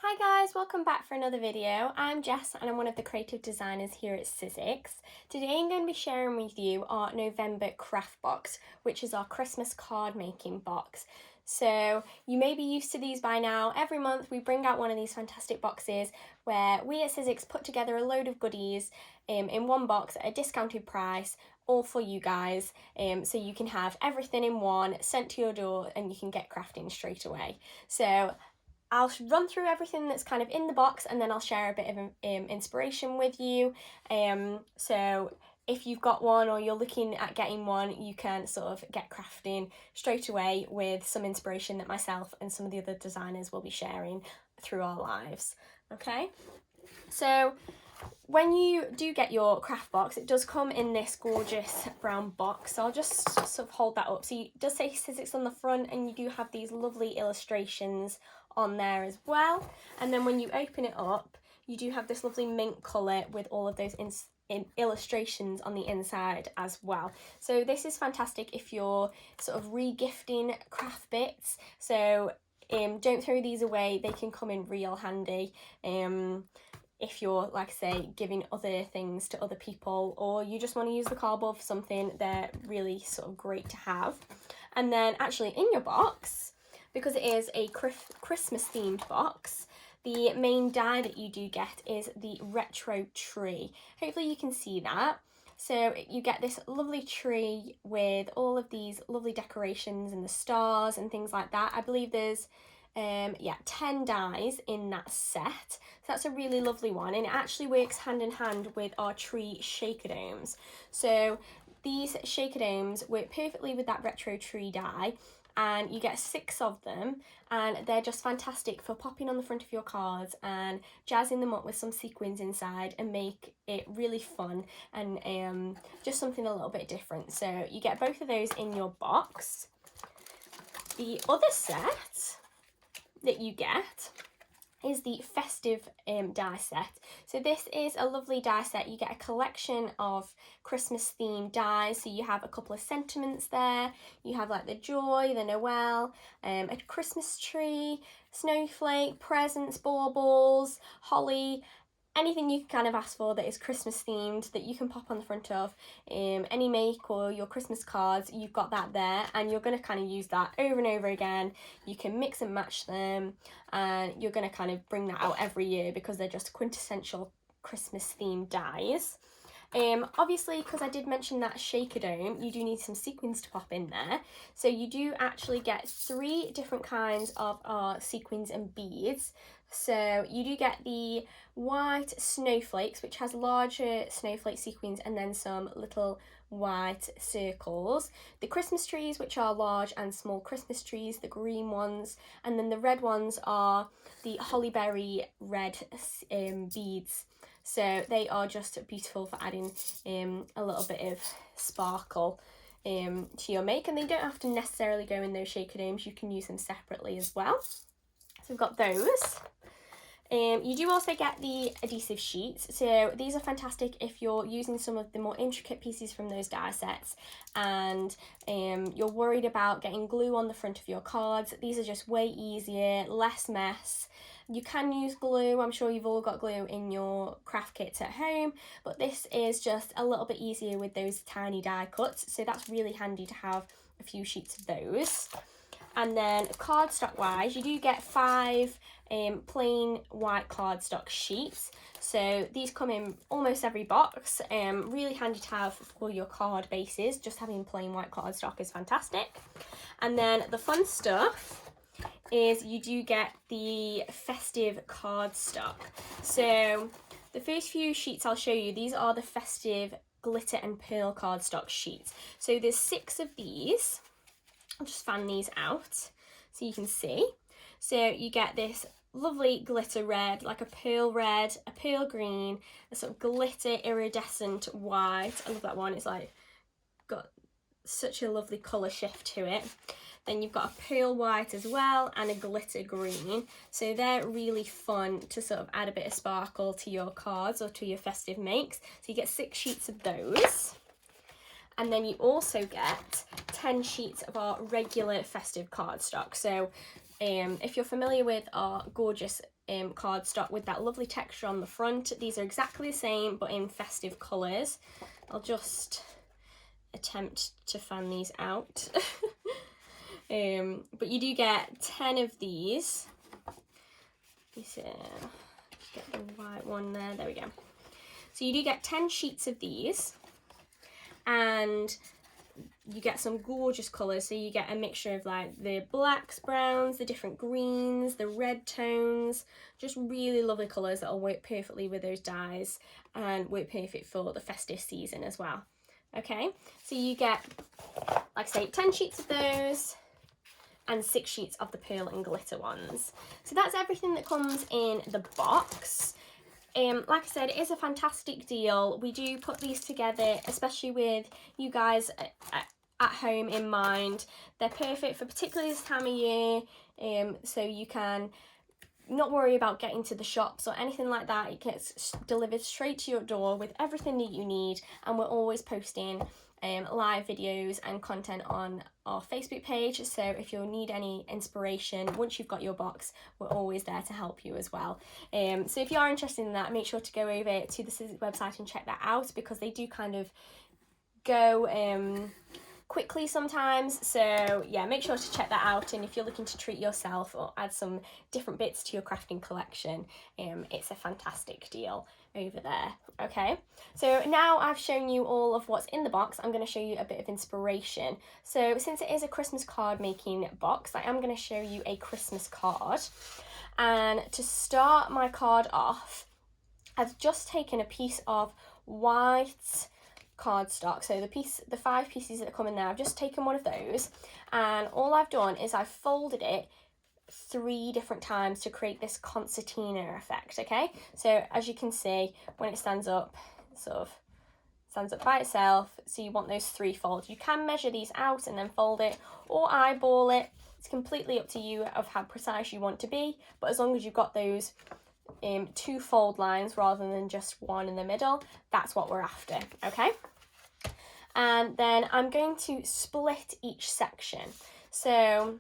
Hi guys, welcome back for another video. I'm Jess and I'm one of the creative designers here at Sizzix. Today I'm going to be sharing with you our November craft box, which is our Christmas card making box. So you may be used to these by now. Every month we bring out one of these fantastic boxes where we at Sizzix put together a load of goodies in one box at a discounted price, all for you guys, so you can have everything in one sent to your door and you can get crafting straight away. So I'll run through everything that's kind of in the box and then I'll share a bit of inspiration with you. So if you've got one or you're looking at getting one, you can sort of get crafting straight away with some inspiration that myself and some of the other designers will be sharing through our lives. Okay, so when you do get your craft box, it does come in this gorgeous brown box. So I'll just sort of hold that up. So it does say Sizzix on the front and you do have these lovely illustrations on there as well. And then when you open it up, you do have this lovely mint colour with all of those illustrations on the inside as well. So this is fantastic if you're sort of re-gifting craft bits. So don't throw these away, they can come in real handy. If you're, like I say, giving other things to other people, or you just want to use the cardboard for something, they're really sort of great to have. And then actually in your box, because it is a Christmas themed box, the main die that you do get is the retro tree. Hopefully you can see that. So you get this lovely tree with all of these lovely decorations and the stars and things like that. I believe there's 10 dies in that set. So that's a really lovely one, and it actually works hand in hand with our tree shaker domes. So these shaker domes work perfectly with that retro tree die, and you get 6 of them, and they're just fantastic for popping on the front of your cards and jazzing them up with some sequins inside and make it really fun and just something a little bit different. So you get both of those in your box. The other set that you get is the festive die set. So this is a lovely die set. You get a collection of Christmas themed dies. So you have a couple of sentiments there. You have like the joy, the Noel, a Christmas tree, snowflake, presents, baubles, holly, anything you can kind of ask for that is Christmas themed that you can pop on the front of any make or your Christmas cards. You've got that there, and you're going to kind of use that over and over again. You can mix and match them, and you're going to kind of bring that out every year because they're just quintessential Christmas themed dies. Obviously, because I did mention that shaker dome, you do need some sequins to pop in there. So you do actually get 3 different kinds of sequins and beads. So you do get the white snowflakes, which has larger snowflake sequins and then some little white circles. The Christmas trees, which are large and small Christmas trees, the green ones, and then the red ones are the hollyberry red beads. So they are just beautiful for adding a little bit of sparkle to your make, and they don't have to necessarily go in those shaker domes. You can use them separately as well. So we've got those. You do also get the adhesive sheets. So these are fantastic if you're using some of the more intricate pieces from those die sets and you're worried about getting glue on the front of your cards. These are just way easier, less mess. You can use glue. I'm sure you've all got glue in your craft kits at home, but this is just a little bit easier with those tiny die cuts. So that's really handy to have a few sheets of those. And then cardstock wise, you do get 5 plain white cardstock sheets. So these come in almost every box. Really handy to have for your card bases. Just having plain white cardstock is fantastic. And then the fun stuff is you do get the festive cardstock. So the first few sheets I'll show you, these are the festive glitter and pearl cardstock sheets. So there's 6 of these. I'll just fan these out so you can see. So you get this lovely glitter red, like a pearl red, a pearl green, a sort of glitter iridescent white. I love that one. It's like got such a lovely colour shift to it. Then you've got a pearl white as well and a glitter green. So they're really fun to sort of add a bit of sparkle to your cards or to your festive makes. So you get 6 sheets of those. And then you also get 10 sheets of our regular festive cardstock. So if you're familiar with our gorgeous cardstock with that lovely texture on the front. These are exactly the same but in festive colours. I'll just attempt to fan these out. But you do get 10 of these. Get the white one there we go. So you do get 10 sheets of these, and you get some gorgeous colours. So you get a mixture of like the blacks, browns, the different greens, the red tones, just really lovely colours that will work perfectly with those dyes and work perfect for the festive season as well. Okay, so you get, like I say, 10 sheets of those and 6 sheets of the pearl and glitter ones. So that's everything that comes in the box. Like I said, it is a fantastic deal. We do put these together, especially with you guys at home in mind. They're perfect for particularly this time of year, so you can not worry about getting to the shops or anything like that. It gets delivered straight to your door with everything that you need, and we're always posting live videos and content on our Facebook page, so if you need any inspiration once you've got your box, we're always there to help you as well. So if you are interested in that, make sure to go over to the Sizzix website and check that out, because they do kind of go quickly sometimes. So yeah, make sure to check that out, and if you're looking to treat yourself or add some different bits to your crafting collection, it's a fantastic deal over there. Okay, so now I've shown you all of what's in the box, I'm going to show you a bit of inspiration. So since it is a Christmas card making box, I am going to show you a Christmas card. And to start my card off, I've just taken a piece of white cardstock, so the 5 pieces that come in there, I've just taken one of those, and all I've done is I've folded it 3 different times to create this concertina effect. Okay, so as you can see, when it stands up, it sort of stands up by itself, so you want those 3 folds. You can measure these out and then fold it, or eyeball it. It's completely up to you of how precise you want to be, but as long as you've got those 2 fold lines rather than just one in the middle, that's what we're after. Okay, and then I'm going to split each section. So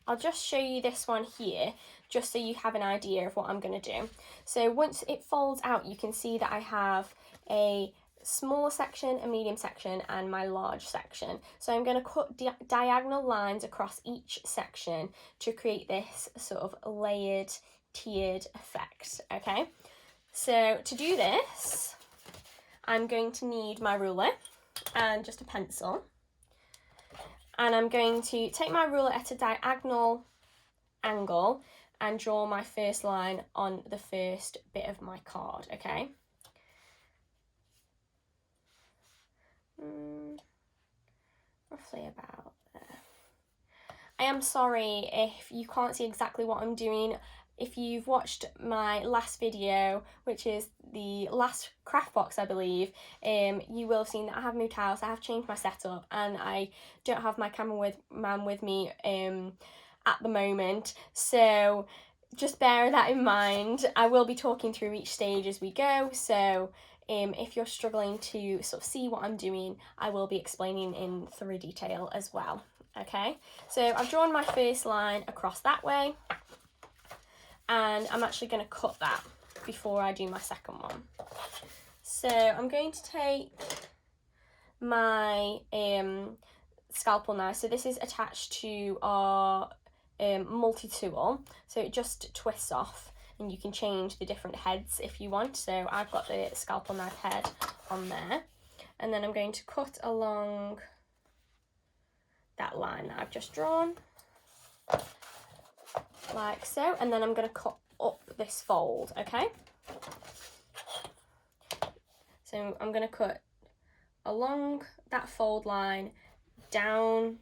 I'll just show you this one here, just so you have an idea of what I'm going to do. So once it folds out, you can see that I have a smaller section, a medium section, and my large section. So I'm going to cut diagonal lines across each section to create this sort of layered, tiered effect. Okay, so to do this, I'm going to need my ruler and just a pencil, and I'm going to take my ruler at a diagonal angle and draw my first line on the first bit of my card. Okay, roughly about there. I am sorry if you can't see exactly what I'm doing. If you've watched my last video, which is the last craft box, I believe, you will have seen that I have moved house, I have changed my setup, and I don't have my cameraman with me at the moment. So just bear that in mind. I will be talking through each stage as we go, so if you're struggling to sort of see what I'm doing, I will be explaining in thorough detail as well. Okay, so I've drawn my first line across that way, and I'm actually going to cut that before I do my second one. So I'm going to take my scalpel now. So this is attached to our multi-tool, so it just twists off, and you can change the different heads if you want. So I've got the scalpel knife head on there, and then I'm going to cut along that line that I've just drawn, like so, and then I'm going to cut up this fold. Okay, so I'm going to cut along that fold line down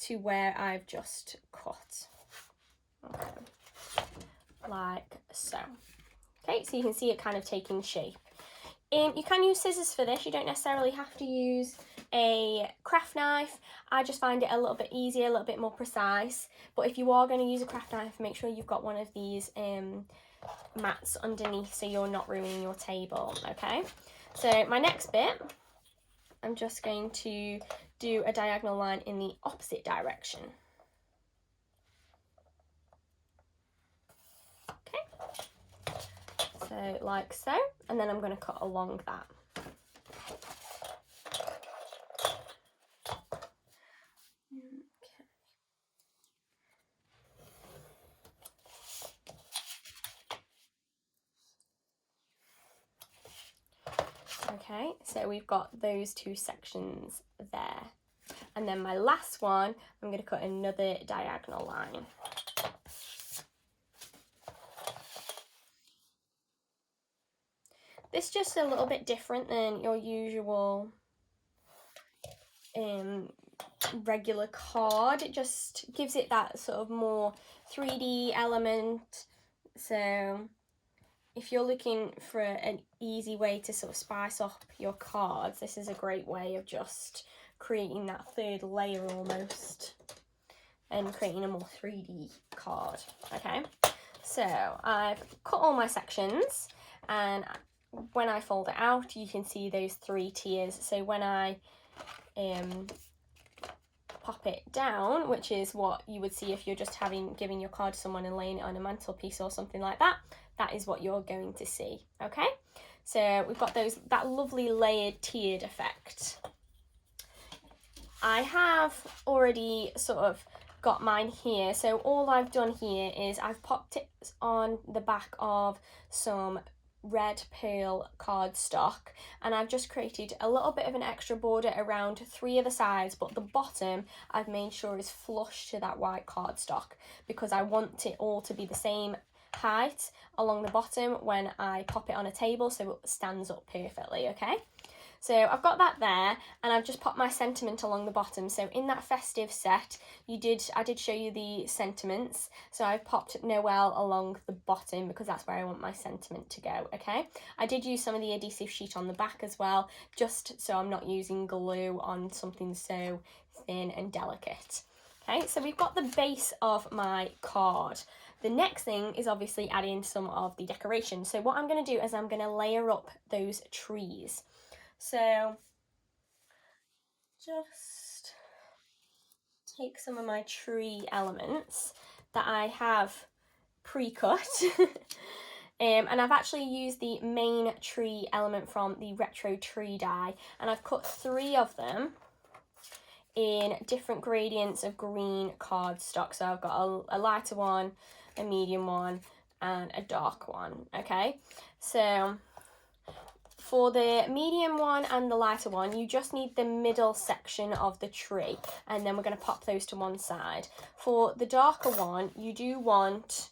to where I've just cut. Okay, like so. Okay, so you can see it kind of taking shape. You can use scissors for this. You don't necessarily have to use a craft knife. I just find it a little bit easier, a little bit more precise. But if you are going to use a craft knife, make sure you've got one of these mats underneath so you're not ruining your table. Okay, so my next bit, I'm just going to do a diagonal line in the opposite direction. So like so, and then I'm going to cut along that. Okay, so we've got those two sections there. And then my last one, I'm going to cut another diagonal line. This is just a little bit different than your usual regular card. It just gives it that sort of more 3D element. So if you're looking for an easy way to sort of spice up your cards, this is a great way of just creating that third layer almost and creating a more 3D card. Okay, so I've cut all my sections, and when I fold it out, you can see those 3 tiers. So when I pop it down, which is what you would see if you're just giving your card to someone and laying it on a mantelpiece or something like that, that is what you're going to see. Okay, so we've got that lovely layered tiered effect. I have already sort of got mine here, so all I've done here is I've popped it on the back of some red pearl cardstock, and I've just created a little bit of an extra border around 3 of the sides, but the bottom I've made sure is flush to that white cardstock because I want it all to be the same height along the bottom when I pop it on a table so it stands up perfectly. Okay, so I've got that there, and I've just popped my sentiment along the bottom. So in that festive set, I did show you the sentiments. So I've popped Noel along the bottom because that's where I want my sentiment to go, okay? I did use some of the adhesive sheet on the back as well, just so I'm not using glue on something so thin and delicate. Okay, so we've got the base of my card. The next thing is obviously adding some of the decoration. So what I'm going to do is I'm going to layer up those trees. So just take some of my tree elements that I have pre-cut and I've actually used the main tree element from the retro tree die, and I've cut 3 of them in different gradients of green cardstock. So I've got a lighter one, a medium one, and a dark one. Okay, so for the medium one and the lighter one, you just need the middle section of the tree, and then we're going to pop those to one side. For the darker one, you do want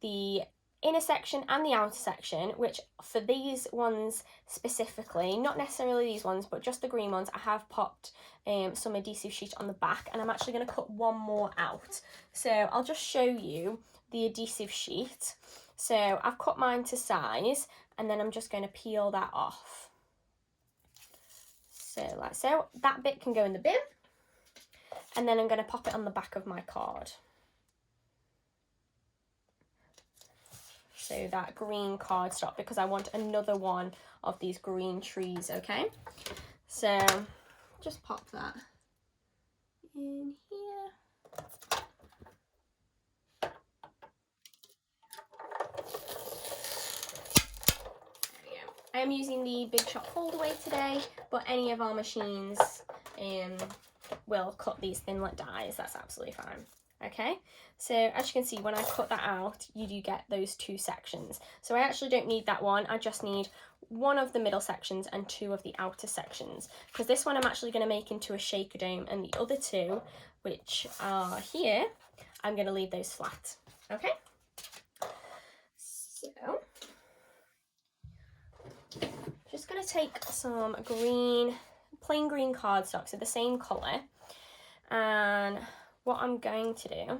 the inner section and the outer section, which for these ones specifically, not necessarily these ones, but just the green ones, I have popped some adhesive sheet on the back, and I'm actually going to cut one more out. So I'll just show you the adhesive sheet. So I've cut mine to size, and then I'm just going to peel that off. So like so, that bit can go in the bin, and then I'm going to pop it on the back of my card. So that green cardstock, because I want another one of these green trees, okay? So just pop that in here. I am using the Big Shot fold-away today, but any of our machines will cut these thinlet dies. That's absolutely fine. Okay, so as you can see, when I cut that out, you do get those 2 sections. So I actually don't need that one. I just need one of the middle sections and 2 of the outer sections, because this one I'm actually going to make into a shaker dome, and the other 2, which are here, I'm going to leave those flat. Okay, so just going to take some plain green cardstock, so the same colour, and what I'm going to do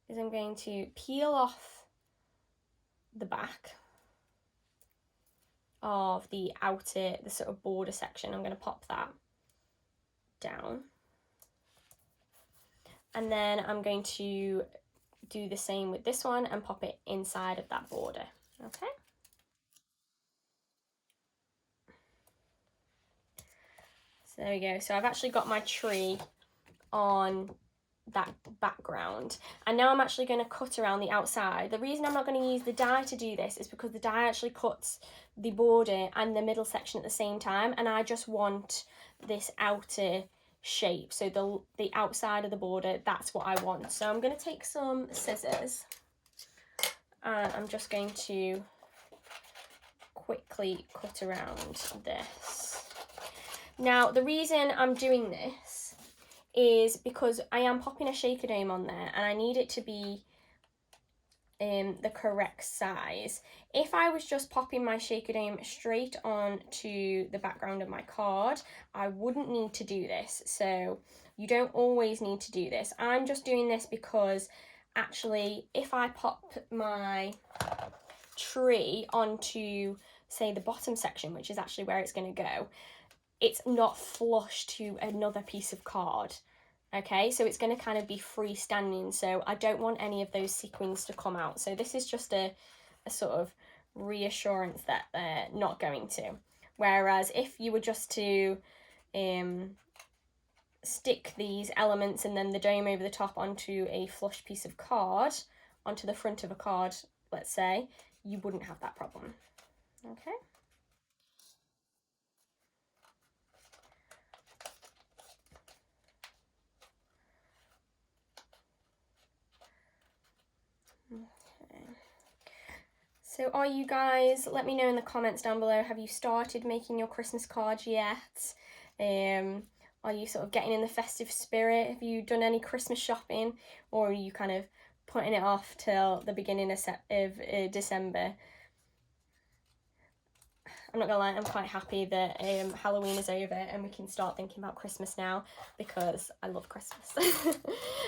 is I'm going to peel off the back of the sort of border section. I'm going to pop that down, and then I'm going to do the same with this one and pop it inside of that border. Okay. So there we go. So I've actually got my tree on that background. And now I'm actually going to cut around the outside. The reason I'm not going to use the die to do this is because the die actually cuts the border and the middle section at the same time, and I just want this outer shape, so the outside of the border, that's what I want. So I'm going to take some scissors and I'm just going to quickly cut around this. Now the reason I'm doing this is because I am popping a shaker dome on there and I need it to be the correct size. If I was just popping my shaker dome straight on to the background of my card, I wouldn't need to do this. So you don't always need to do this. I'm just doing this because actually if I pop my tree onto, say, the bottom section, which is actually where it's going to go, it's not flush to another piece of card. Okay, so it's going to kind of be freestanding, so I don't want any of those sequins to come out. So this is just a sort of reassurance that they're not going to. Whereas if you were just to stick these elements and then the dome over the top onto a flush piece of card, onto the front of a card, let's say, you wouldn't have that problem. Okay. So are you guys, let me know in the comments down below, have you started making your Christmas cards yet? Are you sort of getting in the festive spirit? Have you done any Christmas shopping, or are you kind of putting it off till the beginning of December? I'm not gonna lie, I'm quite happy that Halloween is over and we can start thinking about Christmas now, because I love Christmas.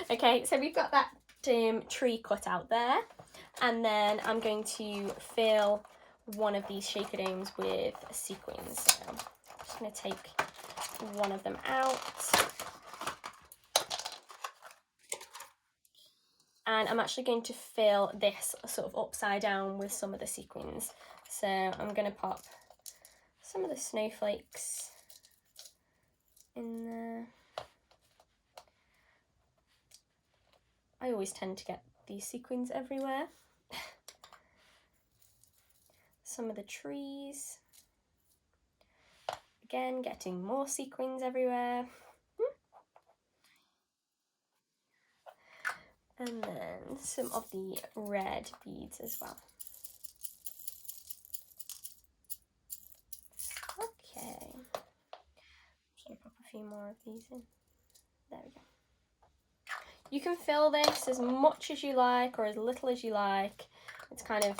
Okay, so we've got that tree cut out there, and then I'm going to fill one of these shaker domes with sequins. So I'm just going to take one of them out, and I'm actually going to fill this sort of upside down with some of the sequins. So I'm going to pop some of the snowflakes in there. I always tend to get these sequins everywhere. Some of the trees. Again, getting more sequins everywhere. And then some of the red beads as well. Okay. Just gonna pop a few more of these in. There we go. You can fill this as much as you like or as little as you like. It's kind of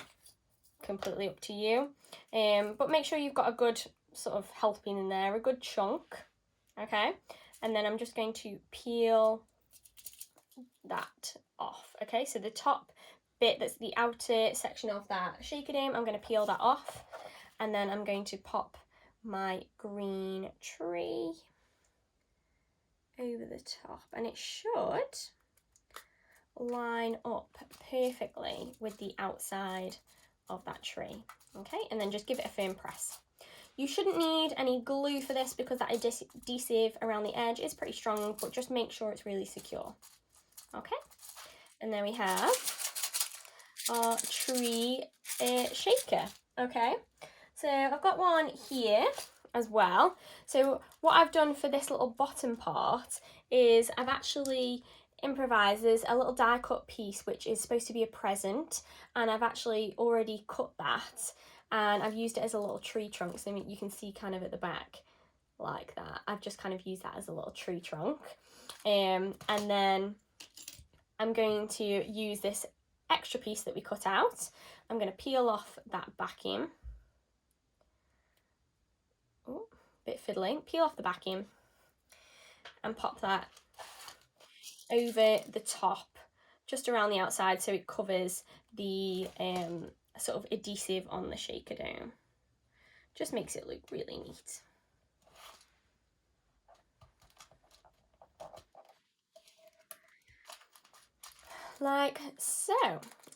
completely up to you. But make sure you've got a good sort of helping in there, a good chunk. Okay. And then I'm just going to peel that off. Okay, so the top bit, that's the outer section of that shaker dome, I'm going to peel that off, and then I'm going to pop my green tree over the top, and it should line up perfectly with the outside of that tree. Okay, and then just give it a firm press. You shouldn't need any glue for this because that adhesive around the edge is pretty strong, but just make sure it's really secure. Okay, and then we have our tree shaker. Okay, so I've got one here as well. So what I've done for this little bottom part is I've actually improvised. There's a little die cut piece which is supposed to be a present, and I've actually already cut that, and I've used it as a little tree trunk, so you can see kind of at the back like that. I've just kind of used that as a little tree trunk, and then I'm going to use this extra piece that we cut out. I'm going to peel off that backing. Oh, bit fiddling. Peel off the backing and pop that over the top, just around the outside, so it covers the sort of adhesive on the shaker dome. Just makes it look really neat. Like so.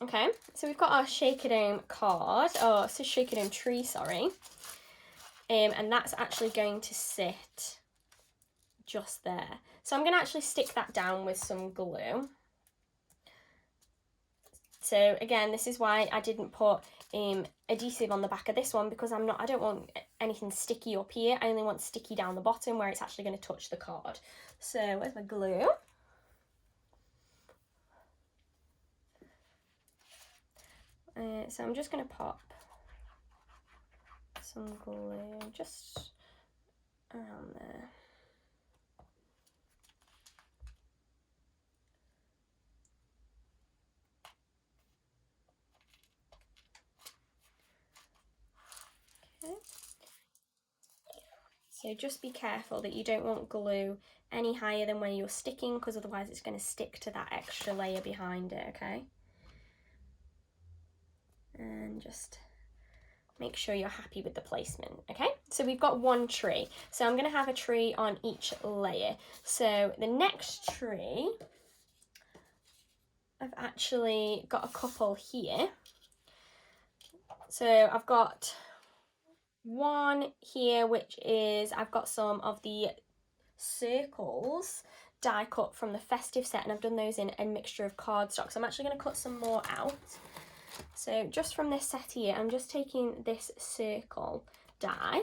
Okay, so we've got our shaker dome card, oh, it's a shaker dome tree, sorry. And that's actually going to sit just there. So I'm going to actually stick that down with some glue. So again, this is why I didn't put adhesive on the back of this one, because I don't want anything sticky up here. I only want sticky down the bottom where it's actually going to touch the card. So where's my glue? So I'm just going to pop some glue just around there. Okay. So just be careful that you don't want glue any higher than where you're sticking, because otherwise it's going to stick to that extra layer behind it, okay? And just make sure you're happy with the placement, okay? So we've got one tree. So I'm going to have a tree on each layer. So the next tree, I've actually got a couple here. So I've got one here, which is, I've got some of the circles die cut from the festive set, and I've done those in a mixture of cardstock. So I'm actually going to cut some more out. So just from this set here, I'm just taking this circle die.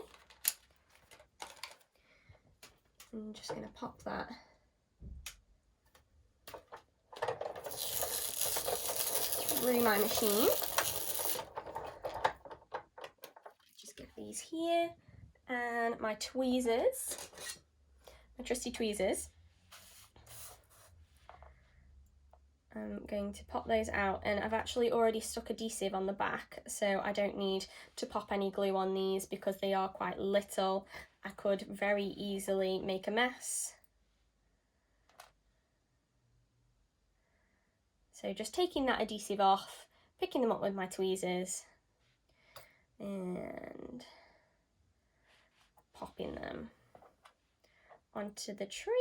I'm just going to pop that through my machine. Just get these here, and my tweezers, my trusty tweezers. I'm going to pop those out, and I've actually already stuck adhesive on the back, so I don't need to pop any glue on these because they are quite little. I could very easily make a mess. So just taking that adhesive off, picking them up with my tweezers, and popping them onto the tree.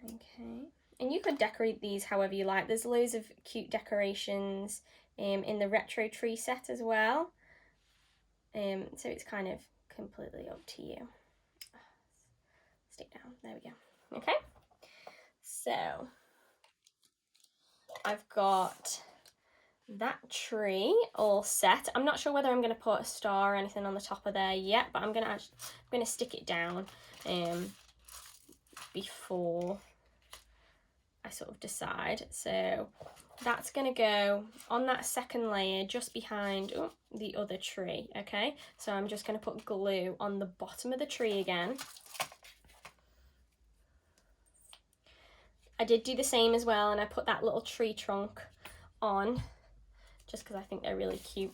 Okay, and you could decorate these however you like. There's loads of cute decorations in the retro tree set as well. So it's kind of completely up to you. Stick down, there we go. Okay, so I've got that tree all set. I'm not sure whether I'm going to put a star or anything on the top of there yet, but I'm going to stick it down before I sort of decide. So that's going to go on that second layer just behind the other tree, okay? So I'm just going to put glue on the bottom of the tree again. I did do the same as well, and I put that little tree trunk on just because I think they're really cute.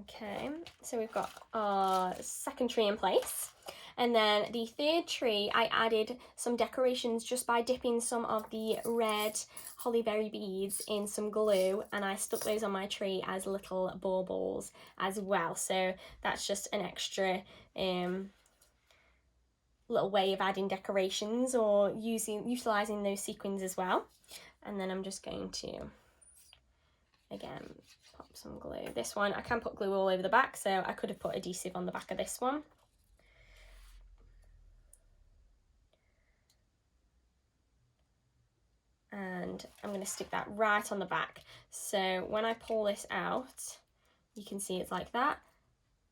Okay, so we've got our second tree in place. And then the third tree, I added some decorations just by dipping some of the red hollyberry beads in some glue, and I stuck those on my tree as little baubles as well. So that's just an extra little way of adding decorations or utilising those sequins as well. And then I'm just going to, again, pop some glue. This one, I can put glue all over the back, so I could have put adhesive on the back of this one. And I'm going to stick that right on the back. So when I pull this out, you can see it's like that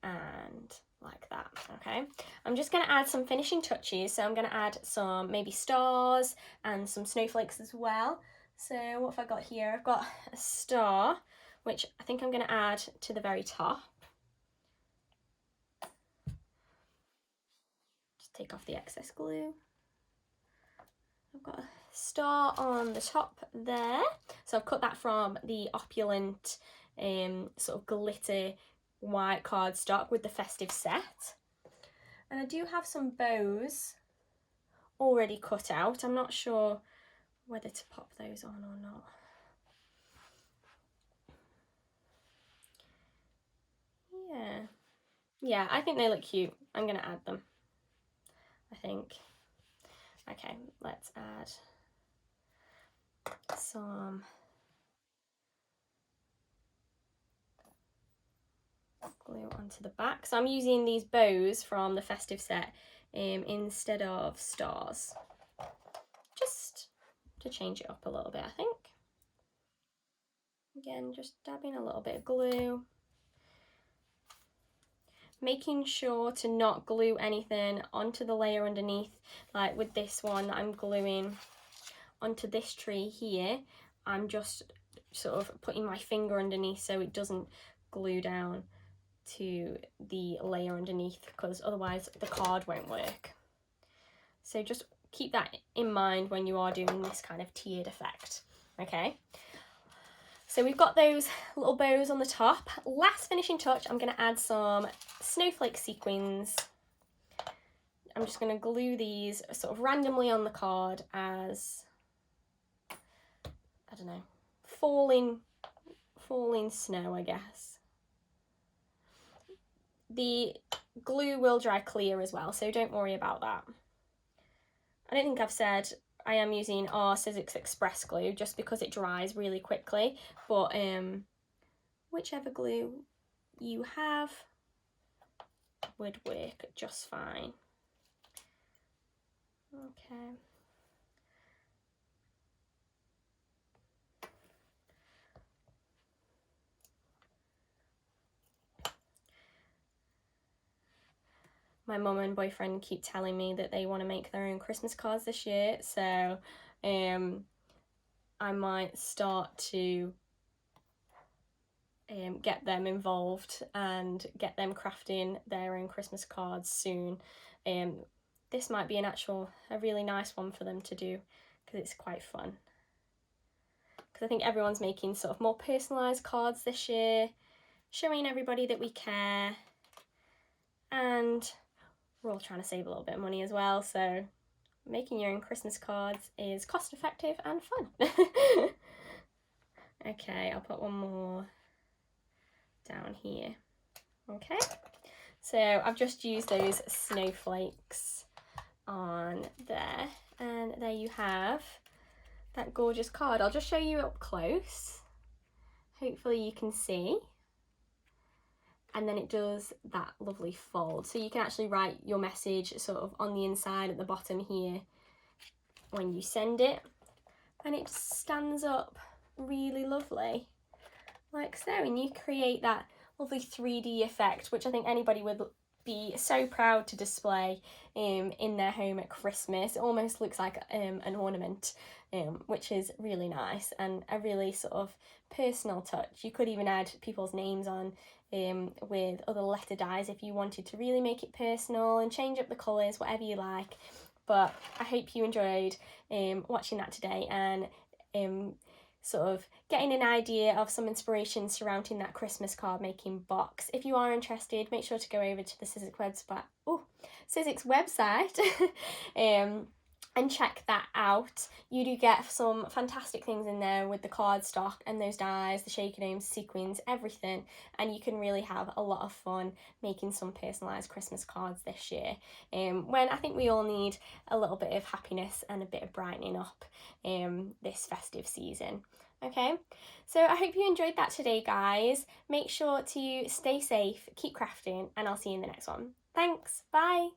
and like that, okay? I'm just going to add some finishing touches. So I'm going to add some maybe stars and some snowflakes as well. So what have I got here? I've got a star, which I think I'm going to add to the very top. Just take off the excess glue. I've got a star on the top there. So I've cut that from the opulent sort of glitter white cardstock with the festive set. And I do have some bows already cut out. I'm not sure whether to pop those on or not. Yeah, I think they look cute. I'm gonna add them, I think. Okay, let's add some glue onto the back. So I'm using these bows from the festive set instead of stars, just to change it up a little bit, I think. Again, just dabbing a little bit of glue. Making sure to not glue anything onto the layer underneath. Like with this one, I'm gluing onto this tree here. I'm just sort of putting my finger underneath so it doesn't glue down to the layer underneath, because otherwise the card won't work. So just keep that in mind when you are doing this kind of tiered effect, okay? So we've got those little bows on the top. Last finishing touch, I'm going to add some snowflake sequins. I'm just going to glue these sort of randomly on the card as, I don't know, falling snow, I guess. The glue will dry clear as well, so don't worry about that. I don't think I've said I am using our Sizzix Express glue just because it dries really quickly, but whichever glue you have would work just fine. Okay. My mum and boyfriend keep telling me that they want to make their own Christmas cards this year, so I might start to get them involved and get them crafting their own Christmas cards soon. This might be a really nice one for them to do, because it's quite fun. Because I think everyone's making sort of more personalised cards this year, showing everybody that we care, and we're all trying to save a little bit of money as well, so making your own Christmas cards is cost effective and fun. Okay, I'll put one more down here. Okay, so I've just used those snowflakes on there, and there you have that gorgeous card. I'll just show you up close. Hopefully you can see. And then it does that lovely fold. So you can actually write your message sort of on the inside at the bottom here when you send it. And it stands up really lovely, like so. And you create that lovely 3D effect, which I think anybody would be so proud to display in their home at Christmas. It almost looks like an ornament, which is really nice and a really sort of personal touch. You could even add people's names on with other letter dies if you wanted to really make it personal and change up the colours, whatever you like. But I hope you enjoyed watching that today and sort of getting an idea of some inspiration surrounding that Christmas card making box. If you are interested, make sure to go over to the Sizzix website and check that out. You do get some fantastic things in there with the cardstock and those dies, the shaker domes, sequins, everything, and you can really have a lot of fun making some personalised Christmas cards this year, when I think we all need a little bit of happiness and a bit of brightening up this festive season. Okay, so I hope you enjoyed that today, guys. Make sure to stay safe, keep crafting, and I'll see you in the next one. Thanks, bye!